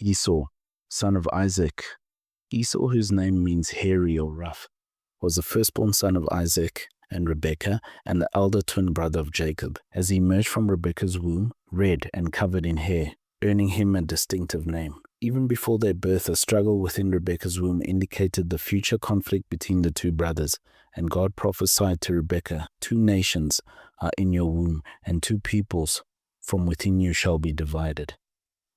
Esau, son of Isaac. Esau, whose name means hairy or rough, was the firstborn son of Isaac and Rebekah, and the elder twin brother of Jacob. As he emerged from Rebekah's womb, red and covered in hair, earning him a distinctive name. Even before their birth, a struggle within Rebekah's womb indicated the future conflict between the two brothers, and God prophesied to Rebekah, 2 nations are in your womb, and 2 peoples from within you shall be divided.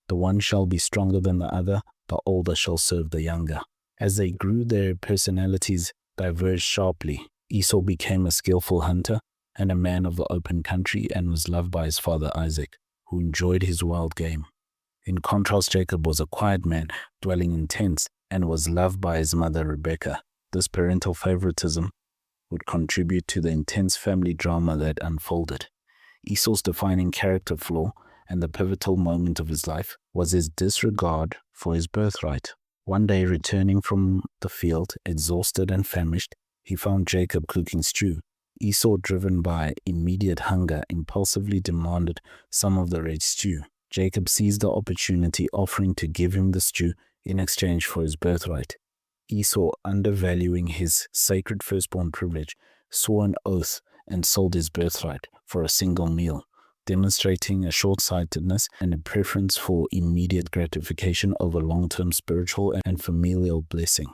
The one shall be stronger than the other, the older shall serve the younger. As they grew, their personalities diverged sharply. Esau became a skillful hunter and a man of the open country and was loved by his father Isaac, who enjoyed his wild game. In contrast, Jacob was a quiet man, dwelling in tents, and was loved by his mother Rebekah. This parental favoritism would contribute to the intense family drama that unfolded. Esau's defining character flaw and the pivotal moment of his life was his disregard for his birthright. One day, returning from the field, exhausted and famished, he found Jacob cooking stew. Esau, driven by immediate hunger, impulsively demanded some of the red stew. Jacob seized the opportunity, offering to give him the stew in exchange for his birthright. Esau, undervaluing his sacred firstborn privilege, swore an oath and sold his birthright for a single meal, demonstrating a short-sightedness and a preference for immediate gratification over long-term spiritual and familial blessing.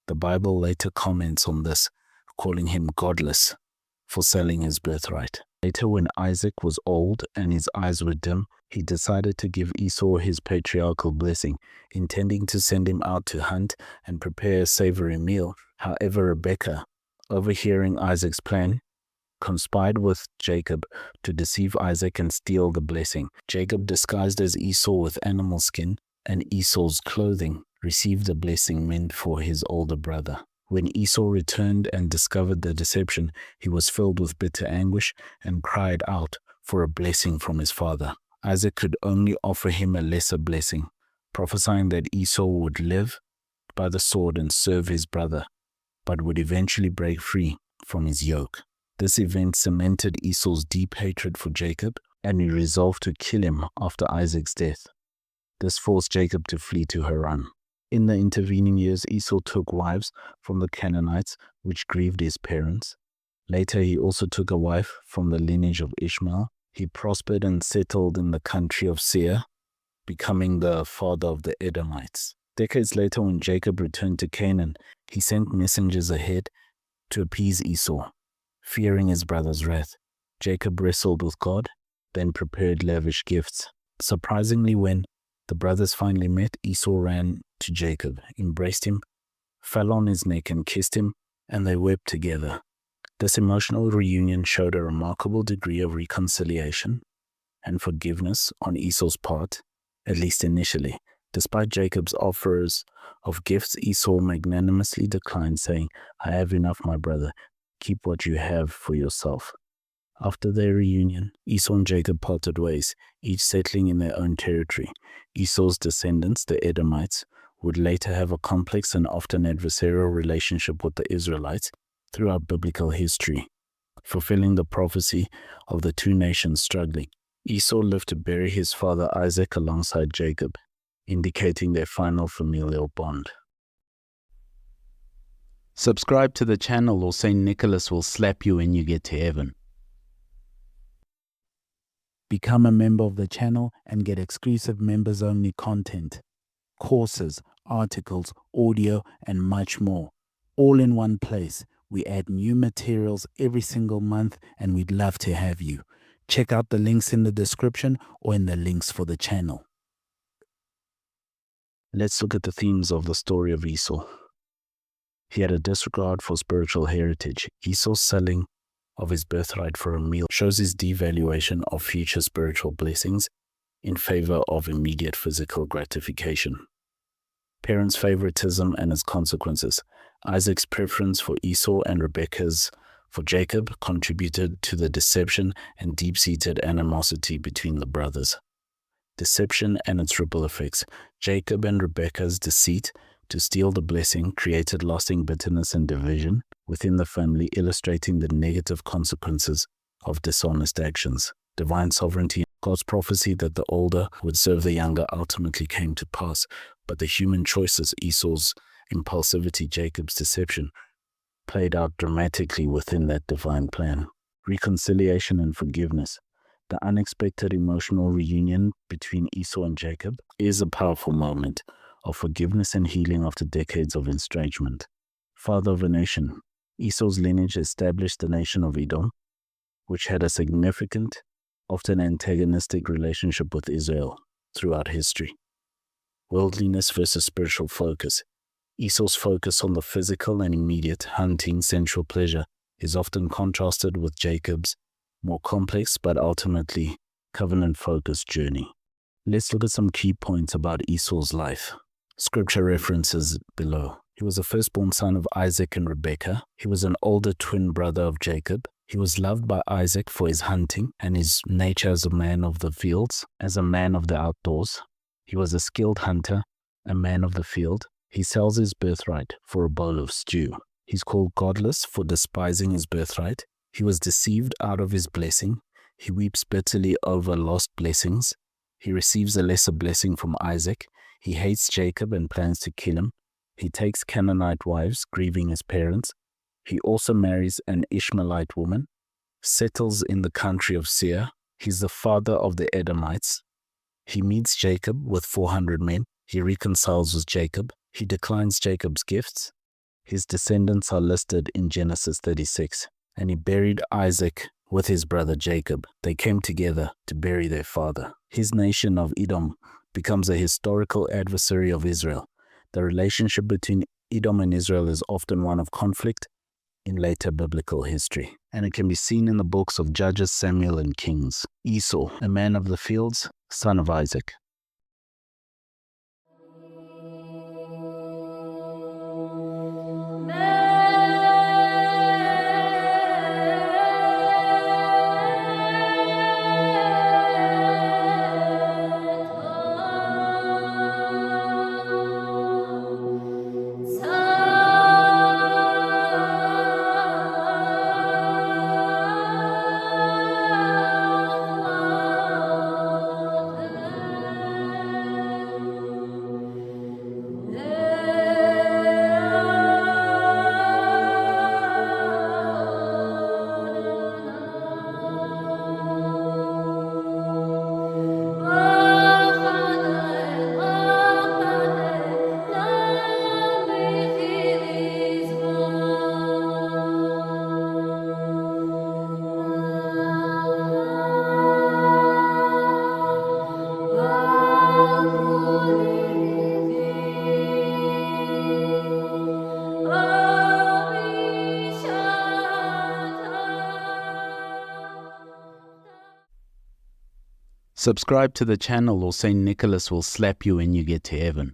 The Bible later comments on this, calling him godless for selling his birthright. Later, when Isaac was old and his eyes were dim, he decided to give Esau his patriarchal blessing, intending to send him out to hunt and prepare a savory meal. However, Rebekah, overhearing Isaac's plan, conspired with Jacob to deceive Isaac and steal the blessing. Jacob, disguised as Esau with animal skin and Esau's clothing, received the blessing meant for his older brother. When Esau returned and discovered the deception, he was filled with bitter anguish and cried out for a blessing from his father. Isaac could only offer him a lesser blessing, prophesying that Esau would live by the sword and serve his brother, but would eventually break free from his yoke. This event cemented Esau's deep hatred for Jacob, and he resolved to kill him after Isaac's death. This forced Jacob to flee to Haran. In the intervening years, Esau took wives from the Canaanites, which grieved his parents. Later, he also took a wife from the lineage of Ishmael. He prospered and settled in the country of Seir, becoming the father of the Edomites. Decades later, when Jacob returned to Canaan, he sent messengers ahead to appease Esau. Fearing his brother's wrath, Jacob wrestled with God, then prepared lavish gifts. Surprisingly, when the brothers finally met, Esau ran to Jacob, embraced him, fell on his neck and kissed him, and they wept together. This emotional reunion showed a remarkable degree of reconciliation and forgiveness on Esau's part, at least initially. Despite Jacob's offers of gifts, Esau magnanimously declined, saying, "I have enough, my brother. Keep what you have for yourself." After their reunion, Esau and Jacob parted ways, each settling in their own territory. Esau's descendants, the Edomites, would later have a complex and often adversarial relationship with the Israelites throughout biblical history, fulfilling the prophecy of the 2 nations struggling. Esau lived to bury his father Isaac alongside Jacob, indicating their final familial bond. Subscribe to the channel or St. Nicholas will slap you when you get to heaven. Become a member of the channel and get exclusive members-only content, courses, articles, audio, and much more, all in one place. We add new materials every single month, and we'd love to have you. Check out the links in the description or in the links for the channel. Let's look at the themes of the story of Esau. He had a disregard for spiritual heritage. Esau's selling of his birthright for a meal shows his devaluation of future spiritual blessings in favor of immediate physical gratification. Parents' favoritism and its consequences. Isaac's preference for Esau and Rebekah's for Jacob contributed to the deception and deep-seated animosity between the brothers. Deception and its ripple effects. Jacob and Rebekah's deceit to steal the blessing created lasting bitterness and division within the family, illustrating the negative consequences of dishonest actions. Divine sovereignty. God's prophecy that the older would serve the younger ultimately came to pass, but the human choices, Esau's impulsivity, Jacob's deception, played out dramatically within that divine plan. Reconciliation and forgiveness. The unexpected emotional reunion between Esau and Jacob is a powerful moment of forgiveness and healing after decades of estrangement. Father of a nation. Esau's lineage established the nation of Edom, which had a significant, often antagonistic relationship with Israel throughout history. Worldliness versus spiritual focus. Esau's focus on the physical and immediate, hunting, sensual pleasure is often contrasted with Jacob's more complex but ultimately covenant-focused journey. Let's look at some key points about Esau's life. Scripture references below. He was the firstborn son of Isaac and Rebekah. He was an older twin brother of Jacob. He was loved by Isaac for his hunting and his nature as a man of the fields, as a man of the outdoors. He was a skilled hunter, a man of the field. He sells his birthright for a bowl of stew. He's called godless for despising his birthright. He was deceived out of his blessing. He weeps bitterly over lost blessings. He receives a lesser blessing from Isaac. He hates Jacob and plans to kill him. He takes Canaanite wives, grieving his parents. He also marries an Ishmaelite woman, settles in the country of Seir. He's the father of the Edomites. He meets Jacob with 400 men. He reconciles with Jacob. He declines Jacob's gifts. His descendants are listed in Genesis 36. And he buried Isaac with his brother Jacob. They came together to bury their father. His nation of Edom becomes a historical adversary of Israel. The relationship between Edom and Israel is often one of conflict in later biblical history, and it can be seen in the books of Judges, Samuel, and Kings. Esau, a man of the fields, son of Isaac. Subscribe to the channel or St. Nicholas will slap you when you get to heaven.